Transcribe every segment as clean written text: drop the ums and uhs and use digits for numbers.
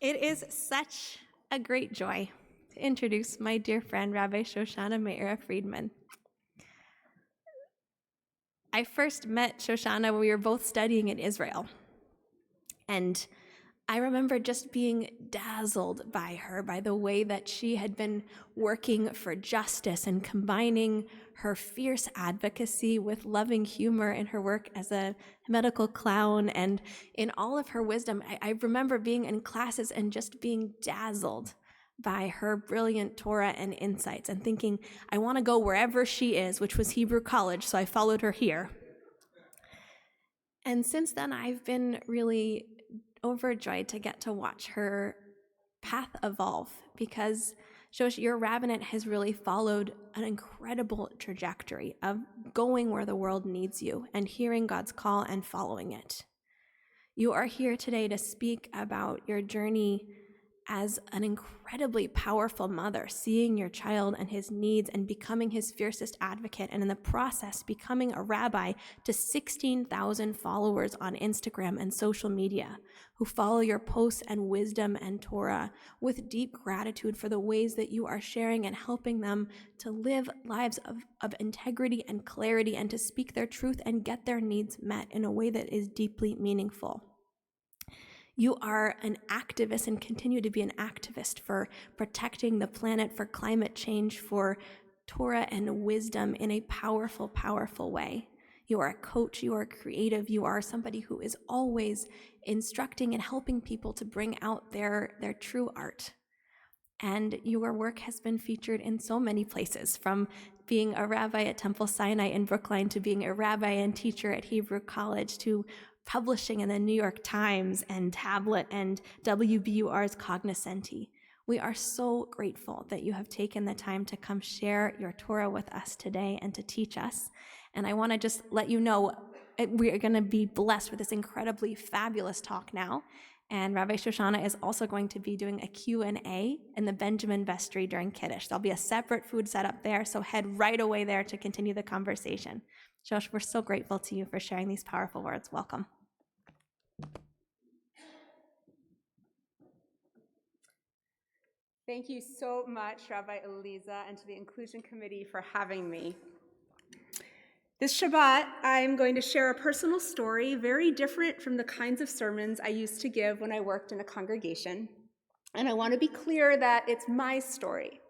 It is such a great joy to introduce my dear friend, Rabbi Shoshana Meira Friedman. I first met Shoshana when we were both studying in Israel. And I remember just being dazzled by her, by the way that she had been working for justice and combining her fierce advocacy with loving humor in her work as a medical clown and in all of her wisdom. I remember being in classes and just being dazzled by her brilliant Torah and insights and thinking, I want to go wherever she is, which was Hebrew College, so I followed her here. And since then, I've been really overjoyed to get to watch her path evolve, because Shosh, your rabbinate has really followed an incredible trajectory of going where the world needs you and hearing God's call and following it. You are here today to speak about your journey as an incredibly powerful mother, seeing your child and his needs and becoming his fiercest advocate, and in the process becoming a rabbi to 16,000 followers on Instagram and social media who follow your posts and wisdom and Torah with deep gratitude for the ways that you are sharing and helping them to live lives of integrity and clarity and to speak their truth and get their needs met in a way that is deeply meaningful. You are an activist and continue to be an activist for protecting the planet, for climate change, for Torah and wisdom in a powerful, powerful way. You are a coach, you are creative, you are somebody who is always instructing and helping people to bring out their true art. And your work has been featured in so many places, from being a rabbi at Temple Sinai in Brookline to being a rabbi and teacher at Hebrew College to publishing in the New York Times and Tablet and WBUR's Cognoscenti. We are so grateful that you have taken the time to come share your Torah with us today and to teach us. And I want to just let you know we are going to be blessed with this incredibly fabulous talk now. And Rabbi Shoshana is also going to be doing a Q&A in the Benjamin Vestry during Kiddush. There'll be a separate food set up there, so head right away there to continue the conversation. Josh, we're so grateful to you for sharing these powerful words. Welcome. Thank you so much, Rabbi Eliza, and to the Inclusion Committee for having me. This Shabbat, I'm going to share a personal story very different from the kinds of sermons I used to give when I worked in a congregation. And I want to be clear that it's my story.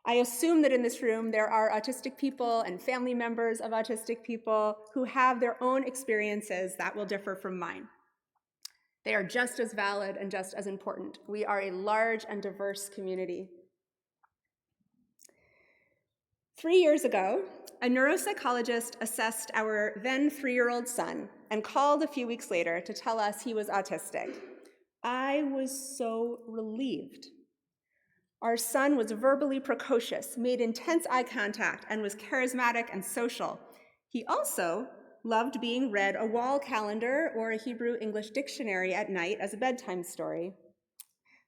I assume that in this room there are autistic people and family members of autistic people who have their own experiences that will differ from mine. They are just as valid and just as important. We are a large and diverse community. 3 years ago, a neuropsychologist assessed our then 3-year-old son and called a few weeks later to tell us he was autistic. I was so relieved. Our son was verbally precocious, made intense eye contact, and was charismatic and social. He also loved being read a wall calendar or a Hebrew-English dictionary at night as a bedtime story,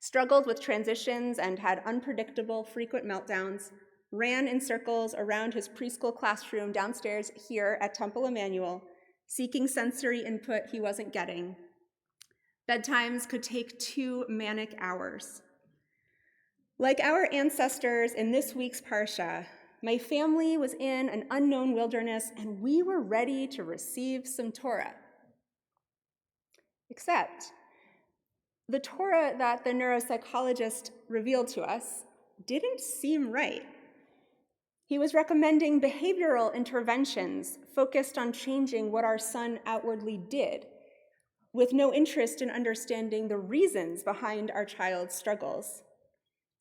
struggled with transitions and had unpredictable, frequent meltdowns, ran in circles around his preschool classroom downstairs here at Temple Emanuel, seeking sensory input he wasn't getting. Bedtimes could take 2 manic hours. Like our ancestors in this week's parasha, my family was in an unknown wilderness and we were ready to receive some Torah. Except the Torah that the neuropsychologist revealed to us didn't seem right. He was recommending behavioral interventions focused on changing what our son outwardly did, with no interest in understanding the reasons behind our child's struggles.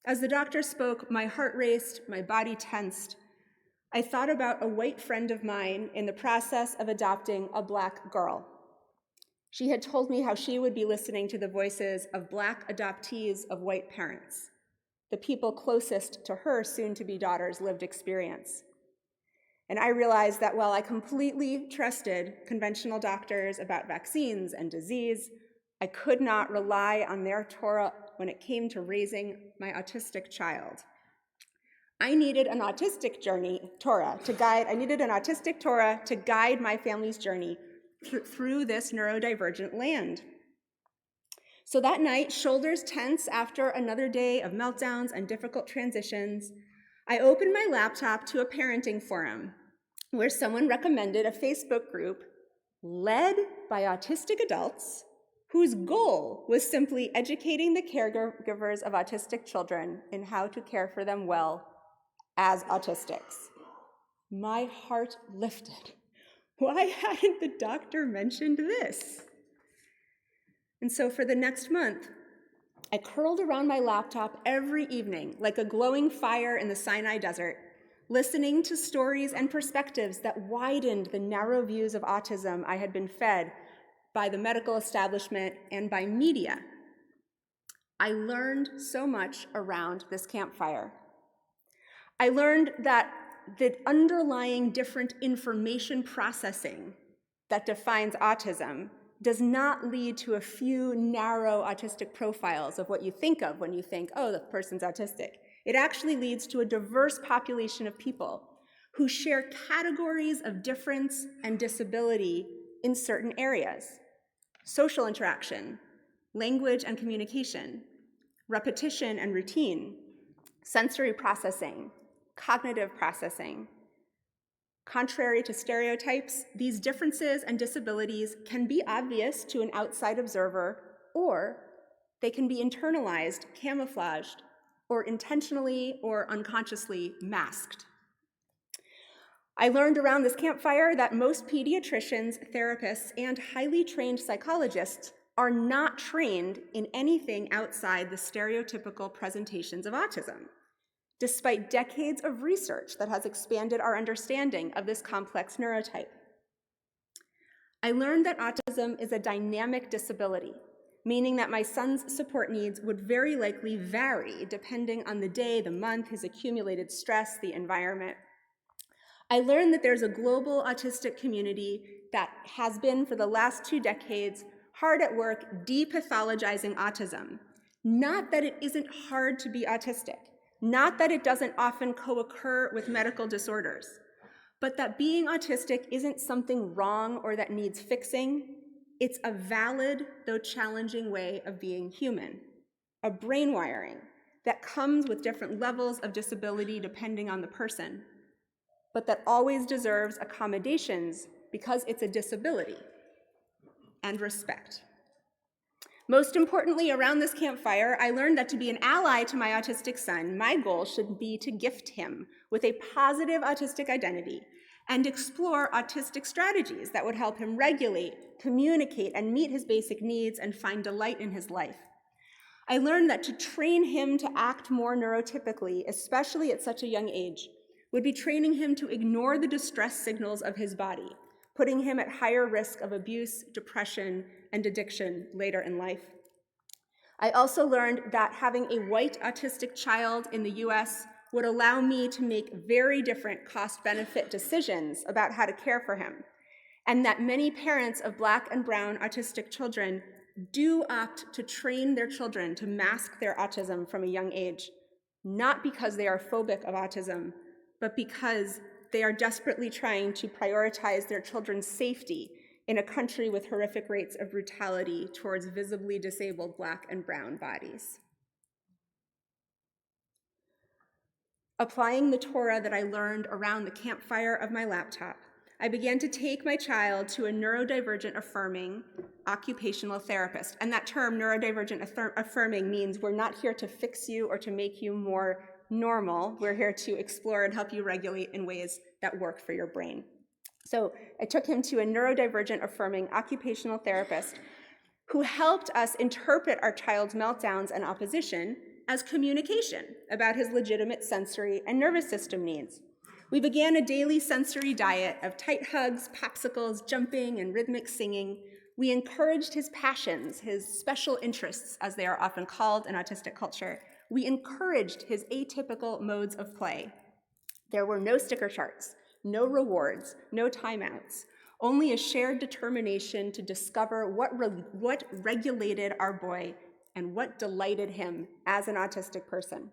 As the doctor spoke, my heart raced, my body tensed. I thought about a white friend of mine in the process of adopting a Black girl. She had told me how she would be listening to the voices of Black adoptees of white parents, the people closest to her soon-to-be daughter's lived experience. And I realized that while I completely trusted conventional doctors about vaccines and disease, I could not rely on their Torah when it came to raising my autistic child. I needed an autistic Torah to guide my family's journey through this neurodivergent land. So that night, shoulders tense after another day of meltdowns and difficult transitions, I opened my laptop to a parenting forum where someone recommended a Facebook group led by autistic adults whose goal was simply educating the caregivers of autistic children in how to care for them well as autistics. My heart lifted. Why hadn't the doctor mentioned this? And so for the next month, I curled around my laptop every evening like a glowing fire in the Sinai desert, listening to stories and perspectives that widened the narrow views of autism I had been fed by the medical establishment and by media. I learned so much around this campfire. I learned that the underlying different information processing that defines autism does not lead to a few narrow autistic profiles of what you think of when you think, oh, the person's autistic. It actually leads to a diverse population of people who share categories of difference and disability in certain areas: social interaction, language and communication, repetition and routine, sensory processing, cognitive processing. Contrary to stereotypes, these differences and disabilities can be obvious to an outside observer, or they can be internalized, camouflaged, or intentionally or unconsciously masked. I learned around this campfire that most pediatricians, therapists, and highly trained psychologists are not trained in anything outside the stereotypical presentations of autism, despite decades of research that has expanded our understanding of this complex neurotype. I learned that autism is a dynamic disability, meaning that my son's support needs would very likely vary depending on the day, the month, his accumulated stress, the environment. I learned that there's a global autistic community that has been, for the last 2 decades, hard at work depathologizing autism. Not that it isn't hard to be autistic, not that it doesn't often co-occur with medical disorders, but that being autistic isn't something wrong or that needs fixing. It's a valid, though challenging, way of being human, a brain wiring that comes with different levels of disability depending on the person, but that always deserves accommodations because it's a disability, and respect. Most importantly, around this campfire, I learned that to be an ally to my autistic son, my goal should be to gift him with a positive autistic identity and explore autistic strategies that would help him regulate, communicate, and meet his basic needs and find delight in his life. I learned that to train him to act more neurotypically, especially at such a young age, would be training him to ignore the distress signals of his body, putting him at higher risk of abuse, depression, and addiction later in life. I also learned that having a white autistic child in the US would allow me to make very different cost-benefit decisions about how to care for him, and that many parents of Black and brown autistic children do opt to train their children to mask their autism from a young age, not because they are phobic of autism, but because they are desperately trying to prioritize their children's safety in a country with horrific rates of brutality towards visibly disabled Black and brown bodies. Applying the Torah that I learned around the campfire of my laptop, I began to take my child to a neurodivergent affirming occupational therapist. And that term, neurodivergent affirming, means we're not here to fix you or to make you more normal. We're here to explore and help you regulate in ways that work for your brain. So I took him to a neurodivergent affirming occupational therapist who helped us interpret our child's meltdowns and opposition as communication about his legitimate sensory and nervous system needs. We began a daily sensory diet of tight hugs, popsicles, jumping, and rhythmic singing. We encouraged his passions, his special interests, as they are often called in autistic culture. We encouraged his atypical modes of play. There were no sticker charts, no rewards, no timeouts, only a shared determination to discover what regulated our boy and what delighted him as an autistic person.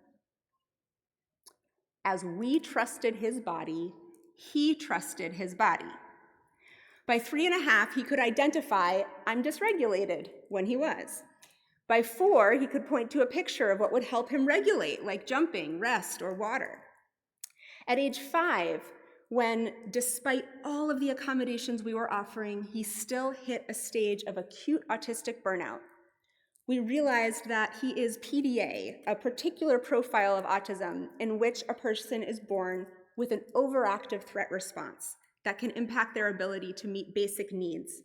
As we trusted his body, he trusted his body. By 3.5, he could identify, I'm dysregulated, when he was. By 4, he could point to a picture of what would help him regulate, like jumping, rest, or water. At age 5, when, despite all of the accommodations we were offering, he still hit a stage of acute autistic burnout, we realized that he is PDA, a particular profile of autism in which a person is born with an overactive threat response that can impact their ability to meet basic needs.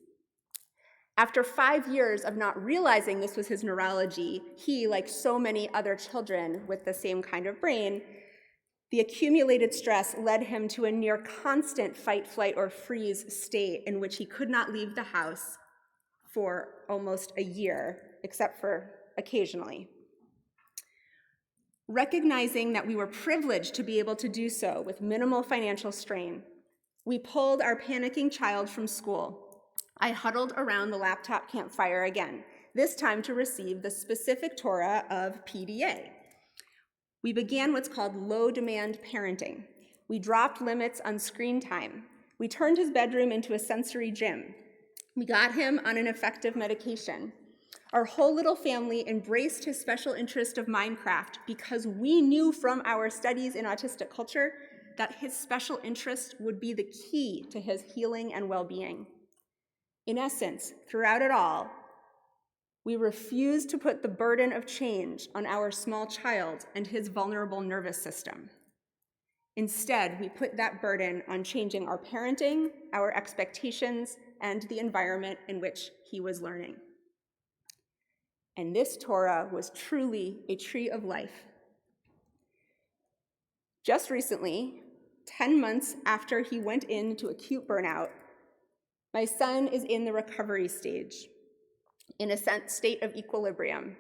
After 5 years of not realizing this was his neurology, he, like so many other children with the same kind of brain, the accumulated stress led him to a near constant fight, flight, or freeze state in which he could not leave the house for almost a year, except for occasionally. Recognizing that we were privileged to be able to do so with minimal financial strain, we pulled our panicking child from school. I huddled around the laptop campfire again, this time to receive the specific Torah of PDA. We began what's called low-demand parenting. We dropped limits on screen time. We turned his bedroom into a sensory gym. We got him on an effective medication. Our whole little family embraced his special interest of Minecraft because we knew from our studies in autistic culture that his special interest would be the key to his healing and well-being. In essence, throughout it all, we refused to put the burden of change on our small child and his vulnerable nervous system. Instead, we put that burden on changing our parenting, our expectations, and the environment in which he was learning. And this Torah was truly a tree of life. Just recently, 10 months after he went into acute burnout, my son is in the recovery stage, in a state of equilibrium.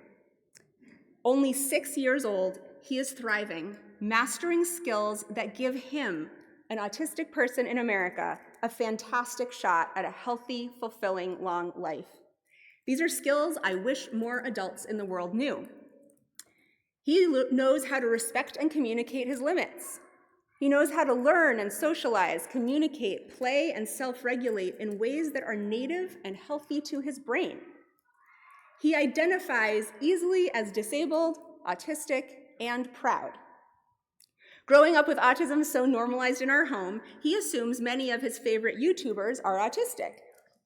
Only 6 years old, he is thriving, mastering skills that give him, an autistic person in America, a fantastic shot at a healthy, fulfilling, long life. These are skills I wish more adults in the world knew. He knows how to respect and communicate his limits. He knows how to learn and socialize, communicate, play, and self-regulate in ways that are native and healthy to his brain. He identifies easily as disabled, autistic, and proud. Growing up with autism so normalized in our home, he assumes many of his favorite YouTubers are autistic,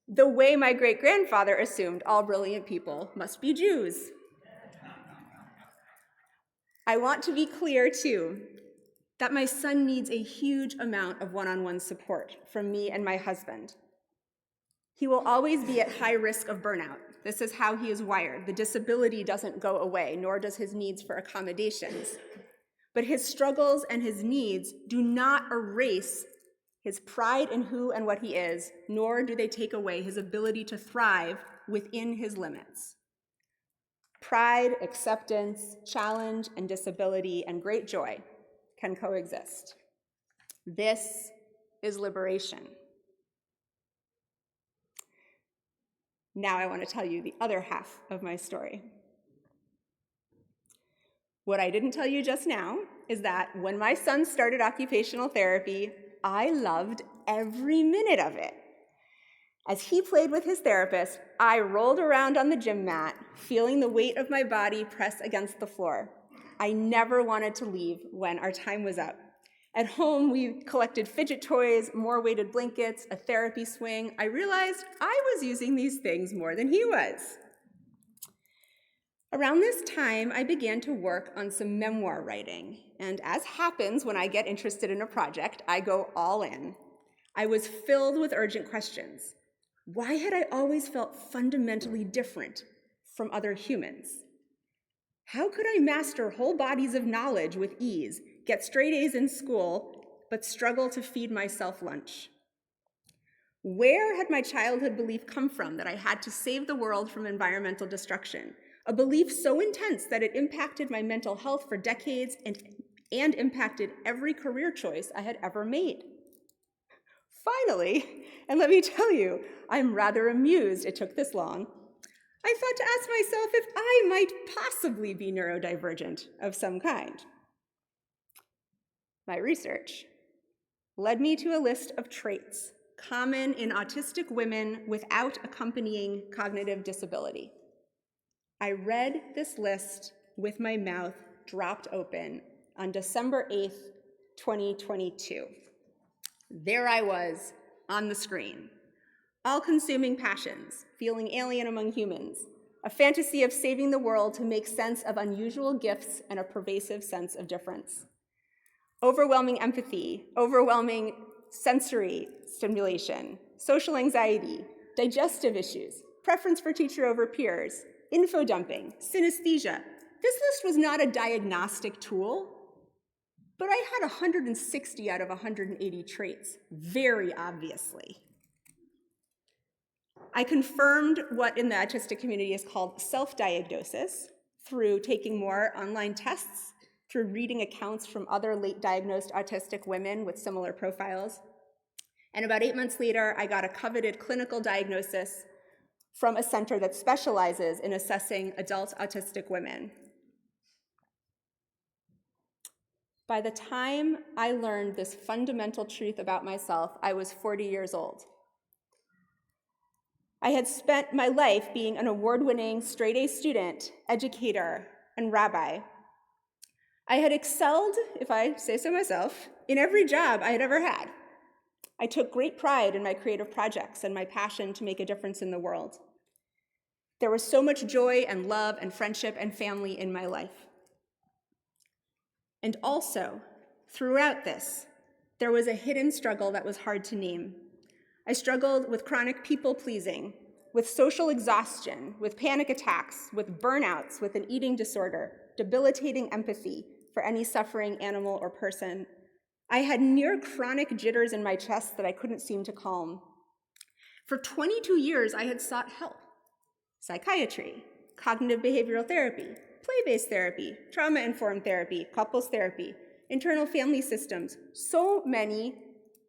the way my great-grandfather assumed all brilliant people must be Jews. I want to be clear, too, that my son needs a huge amount of one-on-one support from me and my husband. He will always be at high risk of burnout. This is how he is wired. The disability doesn't go away, nor does his needs for accommodations. But his struggles and his needs do not erase his pride in who and what he is, nor do they take away his ability to thrive within his limits. Pride, acceptance, challenge, and disability, and great joy can coexist. This is liberation. Now I want to tell you the other half of my story. What I didn't tell you just now is that when my son started occupational therapy, I loved every minute of it. As he played with his therapist, I rolled around on the gym mat, feeling the weight of my body press against the floor. I never wanted to leave when our time was up. At home, we collected fidget toys, more weighted blankets, a therapy swing. I realized I was using these things more than he was. Around this time, I began to work on some memoir writing, and as happens when I get interested in a project, I go all in. I was filled with urgent questions. Why had I always felt fundamentally different from other humans? How could I master whole bodies of knowledge with ease, get straight A's in school, but struggle to feed myself lunch? Where had my childhood belief come from that I had to save the world from environmental destruction? A belief so intense that it impacted my mental health for decades and impacted every career choice I had ever made. Finally, and let me tell you, I'm rather amused it took this long, I thought to ask myself if I might possibly be neurodivergent of some kind. My research led me to a list of traits common in autistic women without accompanying cognitive disability. I read this list with my mouth dropped open on December 8th, 2022. There I was on the screen. All-consuming passions, feeling alien among humans, a fantasy of saving the world to make sense of unusual gifts and a pervasive sense of difference. Overwhelming empathy, overwhelming sensory stimulation, social anxiety, digestive issues, preference for teacher over peers, info dumping, synesthesia. This list was not a diagnostic tool, but I had 160 out of 180 traits, very obviously. I confirmed what in the autistic community is called self-diagnosis through taking more online tests, through reading accounts from other late diagnosed autistic women with similar profiles. And about 8 months later, I got a coveted clinical diagnosis from a center that specializes in assessing adult autistic women. By the time I learned this fundamental truth about myself, I was 40 years old. I had spent my life being an award-winning straight-A student, educator, and rabbi. I had excelled, if I say so myself, in every job I had ever had. I took great pride in my creative projects and my passion to make a difference in the world. There was so much joy and love and friendship and family in my life. And also, throughout this, there was a hidden struggle that was hard to name. I struggled with chronic people-pleasing, with social exhaustion, with panic attacks, with burnouts, with an eating disorder, debilitating empathy for any suffering animal or person. I had near chronic jitters in my chest that I couldn't seem to calm. For 22 years, I had sought help. Psychiatry, cognitive behavioral therapy, play-based therapy, trauma-informed therapy, couples therapy, internal family systems, so many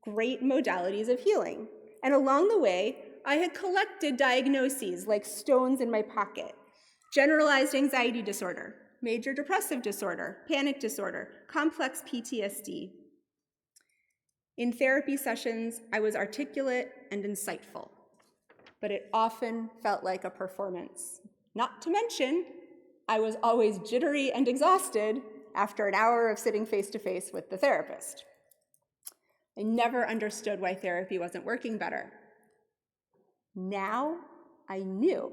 great modalities of healing. And along the way, I had collected diagnoses like stones in my pocket: generalized anxiety disorder, major depressive disorder, panic disorder, complex PTSD. In therapy sessions, I was articulate and insightful, but it often felt like a performance. Not to mention, I was always jittery and exhausted after an hour of sitting face-to-face with the therapist. I never understood why therapy wasn't working better. Now I knew.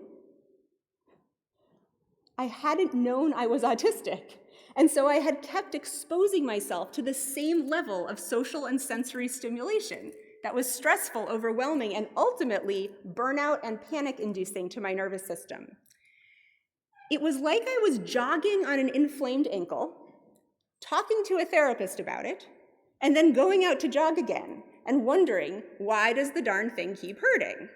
I hadn't known I was autistic, and so I had kept exposing myself to the same level of social and sensory stimulation that was stressful, overwhelming, and ultimately burnout and panic-inducing to my nervous system. It was like I was jogging on an inflamed ankle, talking to a therapist about it, and then going out to jog again and wondering, why does the darn thing keep hurting?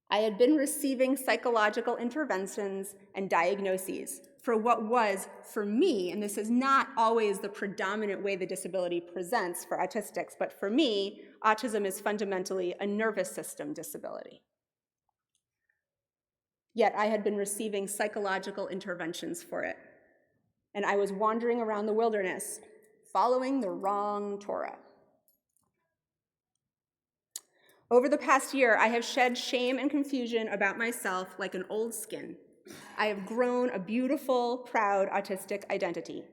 I had been receiving psychological interventions and diagnoses for what was, for me, and this is not always the predominant way the disability presents for autistics, but for me, autism is fundamentally a nervous system disability. Yet I had been receiving psychological interventions for it, and I was wandering around the wilderness, following the wrong Torah. Over the past year, I have shed shame and confusion about myself like an old skin. I have grown a beautiful, proud autistic identity.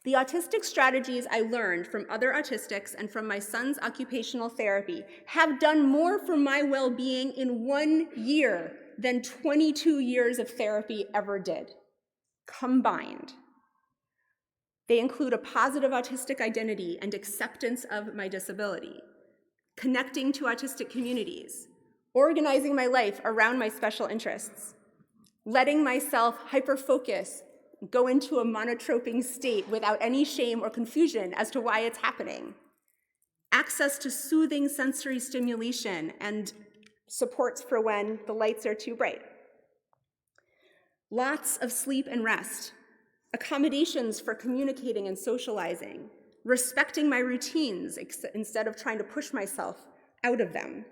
The autistic strategies I learned from other autistics and from my son's occupational therapy have done more for my well-being in 1 year than 22 years of therapy ever did, combined. They include a positive autistic identity and acceptance of my disability, connecting to autistic communities, organizing my life around my special interests, letting myself hyper-focus, go into a monotroping state without any shame or confusion as to why it's happening, access to soothing sensory stimulation and supports for when the lights are too bright, lots of sleep and rest, accommodations for communicating and socializing, respecting my routines instead of trying to push myself out of them,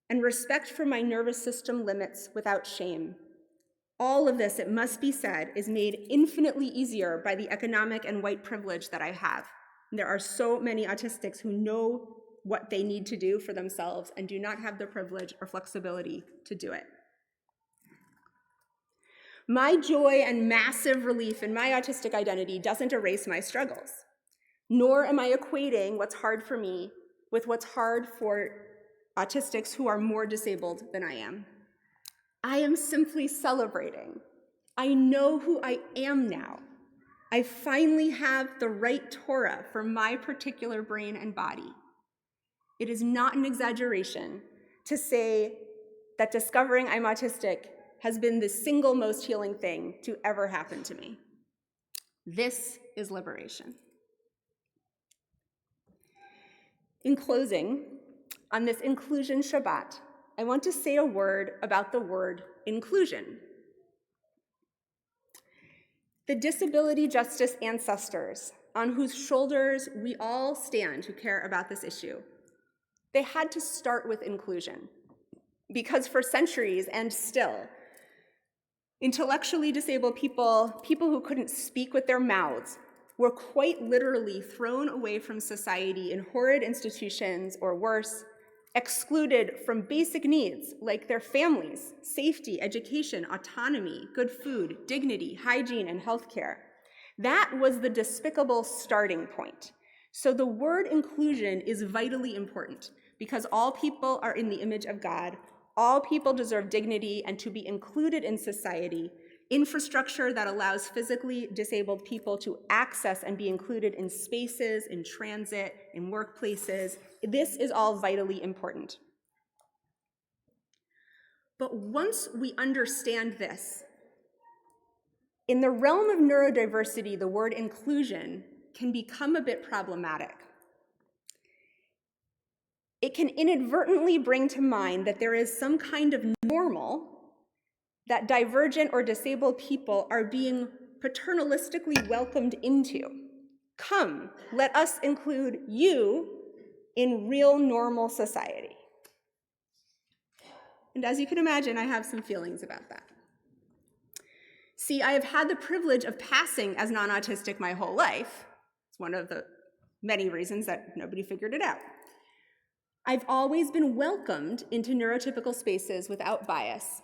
and respect for my nervous system limits without shame. All of this, it must be said, is made infinitely easier by the economic and white privilege that I have. And there are so many autistics who know what they need to do for themselves and do not have the privilege or flexibility to do it. My joy and massive relief in my autistic identity doesn't erase my struggles, nor am I equating what's hard for me with what's hard for autistics who are more disabled than I am. I am simply celebrating. I know who I am now. I finally have the right Torah for my particular brain and body. It is not an exaggeration to say that discovering I'm autistic has been the single most healing thing to ever happen to me. This is liberation. In closing, on this Inclusion Shabbat, I want to say a word about the word inclusion. The disability justice ancestors on whose shoulders we all stand who care about this issue, they had to start with inclusion because for centuries and still, intellectually disabled people who couldn't speak with their mouths, were quite literally thrown away from society in horrid institutions or worse, excluded from basic needs like their families, safety, education, autonomy, good food, dignity, hygiene, and healthcare. That was the despicable starting point. So the word inclusion is vitally important because all people are in the image of God. All people deserve dignity and to be included in society. Infrastructure that allows physically disabled people to access and be included in spaces, in transit, in workplaces. This is all vitally important. But once we understand this, in the realm of neurodiversity, the word inclusion can become a bit problematic. It can inadvertently bring to mind that there is some kind of normal that divergent or disabled people are being paternalistically welcomed into. Come, let us include you in real normal society. And as you can imagine, I have some feelings about that. See, I have had the privilege of passing as non-autistic my whole life. It's one of the many reasons that nobody figured it out. I've always been welcomed into neurotypical spaces without bias,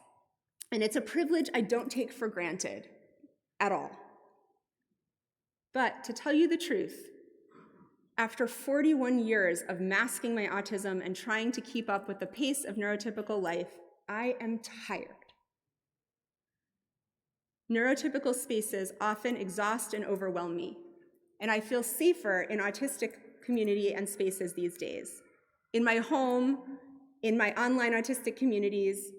and it's a privilege I don't take for granted at all. But to tell you the truth, after 41 years of masking my autism and trying to keep up with the pace of neurotypical life, I am tired. Neurotypical spaces often exhaust and overwhelm me, and I feel safer in autistic community and spaces these days. In my home, in my online autistic communities,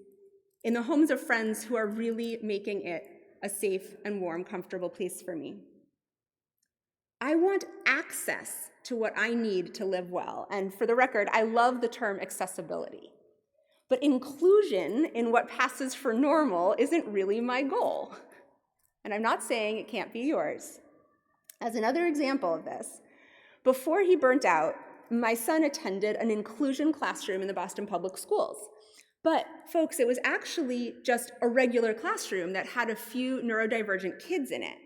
in the homes of friends who are really making it a safe and warm, comfortable place for me. I want access to what I need to live well, and for the record, I love the term accessibility. But inclusion in what passes for normal isn't really my goal. And I'm not saying it can't be yours. As another example of this, before he burnt out, my son attended an inclusion classroom in the Boston Public Schools. But folks, it was actually just a regular classroom that had a few neurodivergent kids in it.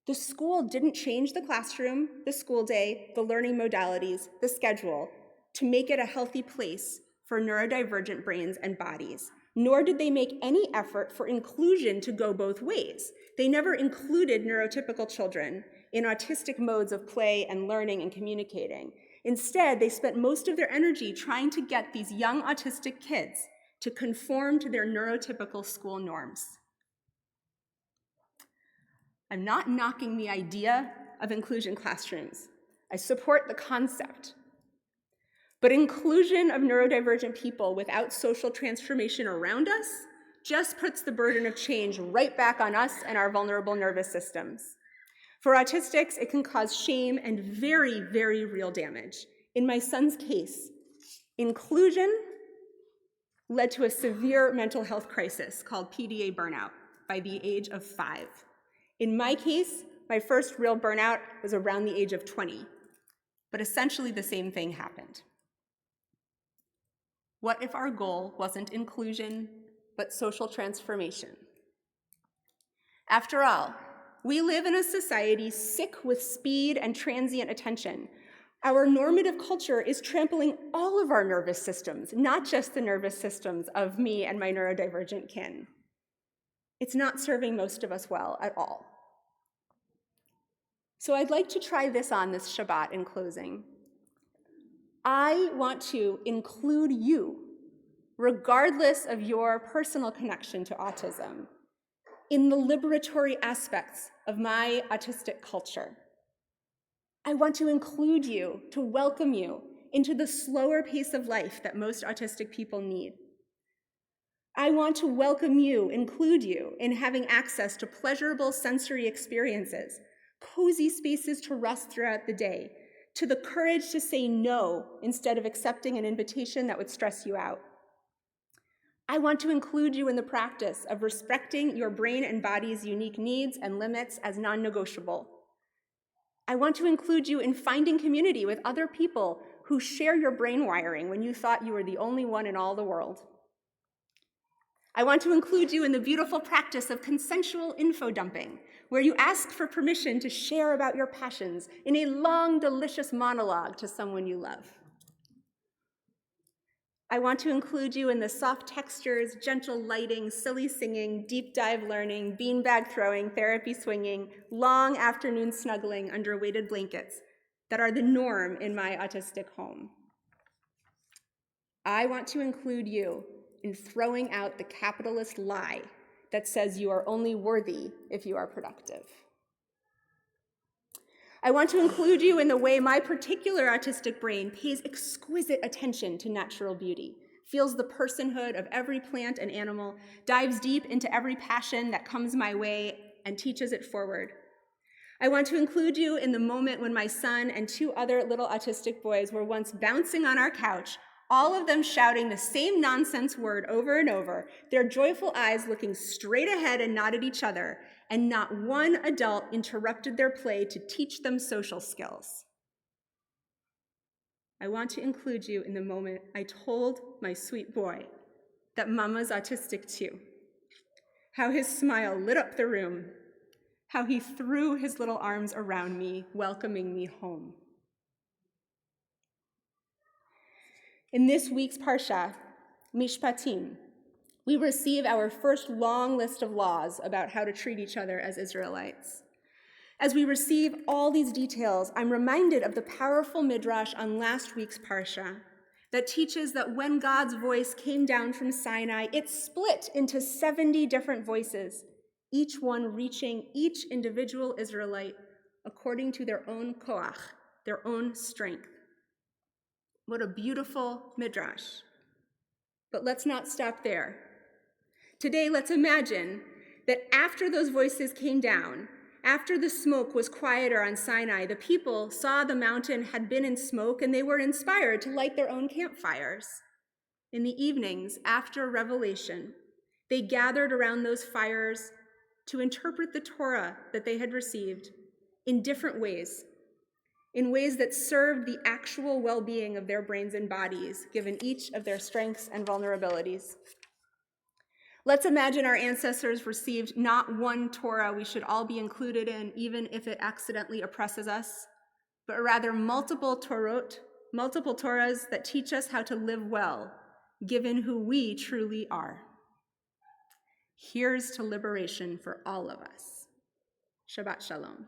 The school didn't change the classroom, the school day, the learning modalities, the schedule to make it a healthy place for neurodivergent brains and bodies, nor did they make any effort for inclusion to go both ways. They never included neurotypical children in autistic modes of play and learning and communicating. Instead, they spent most of their energy trying to get these young autistic kids to conform to their neurotypical school norms. I'm not knocking the idea of inclusion classrooms. I support the concept. But inclusion of neurodivergent people without social transformation around us just puts the burden of change right back on us and our vulnerable nervous systems. For autistics, it can cause shame and very, very real damage. In my son's case, inclusion led to a severe mental health crisis called PDA burnout by the age of 5. In my case, my first real burnout was around the age of 20, but essentially the same thing happened. What if our goal wasn't inclusion, but social transformation? After all, we live in a society sick with speed and transient attention. Our normative culture is trampling all of our nervous systems, not just the nervous systems of me and my neurodivergent kin. It's not serving most of us well at all. So I'd like to try this on this Shabbat in closing. I want to include you, regardless of your personal connection to autism, in the liberatory aspects of my autistic culture. I want to include you, to welcome you into the slower pace of life that most autistic people need. I want to welcome you, include you, in having access to pleasurable sensory experiences, cozy spaces to rest throughout the day, to the courage to say no instead of accepting an invitation that would stress you out. I want to include you in the practice of respecting your brain and body's unique needs and limits as non-negotiable. I want to include you in finding community with other people who share your brain wiring when you thought you were the only one in all the world. I want to include you in the beautiful practice of consensual info dumping, where you ask for permission to share about your passions in a long, delicious monologue to someone you love. I want to include you in the soft textures, gentle lighting, silly singing, deep dive learning, beanbag throwing, therapy swinging, long afternoon snuggling under weighted blankets that are the norm in my autistic home. I want to include you in throwing out the capitalist lie that says you are only worthy if you are productive. I want to include you in the way my particular autistic brain pays exquisite attention to natural beauty, feels the personhood of every plant and animal, dives deep into every passion that comes my way, and teaches it forward. I want to include you in the moment when my son and 2 other little autistic boys were once bouncing on our couch, all of them shouting the same nonsense word over and over, their joyful eyes looking straight ahead and not at each other, and not one adult interrupted their play to teach them social skills. I want to include you in the moment I told my sweet boy that Mama's autistic too, how his smile lit up the room, how he threw his little arms around me, welcoming me home. In this week's parasha, Mishpatim, we receive our first long list of laws about how to treat each other as Israelites. As we receive all these details, I'm reminded of the powerful midrash on last week's parasha that teaches that when God's voice came down from Sinai, it split into 70 different voices, each one reaching each individual Israelite according to their own koach, their own strength. What a beautiful midrash. But let's not stop there. Today, let's imagine that after those voices came down, after the smoke was quieter on Sinai, the people saw the mountain had been in smoke and they were inspired to light their own campfires. In the evenings, after Revelation, they gathered around those fires to interpret the Torah that they had received in different ways, in ways that served the actual well-being of their brains and bodies, given each of their strengths and vulnerabilities. Let's imagine our ancestors received not one Torah we should all be included in, even if it accidentally oppresses us, but rather multiple Torahs that teach us how to live well, given who we truly are. Here's to liberation for all of us. Shabbat Shalom.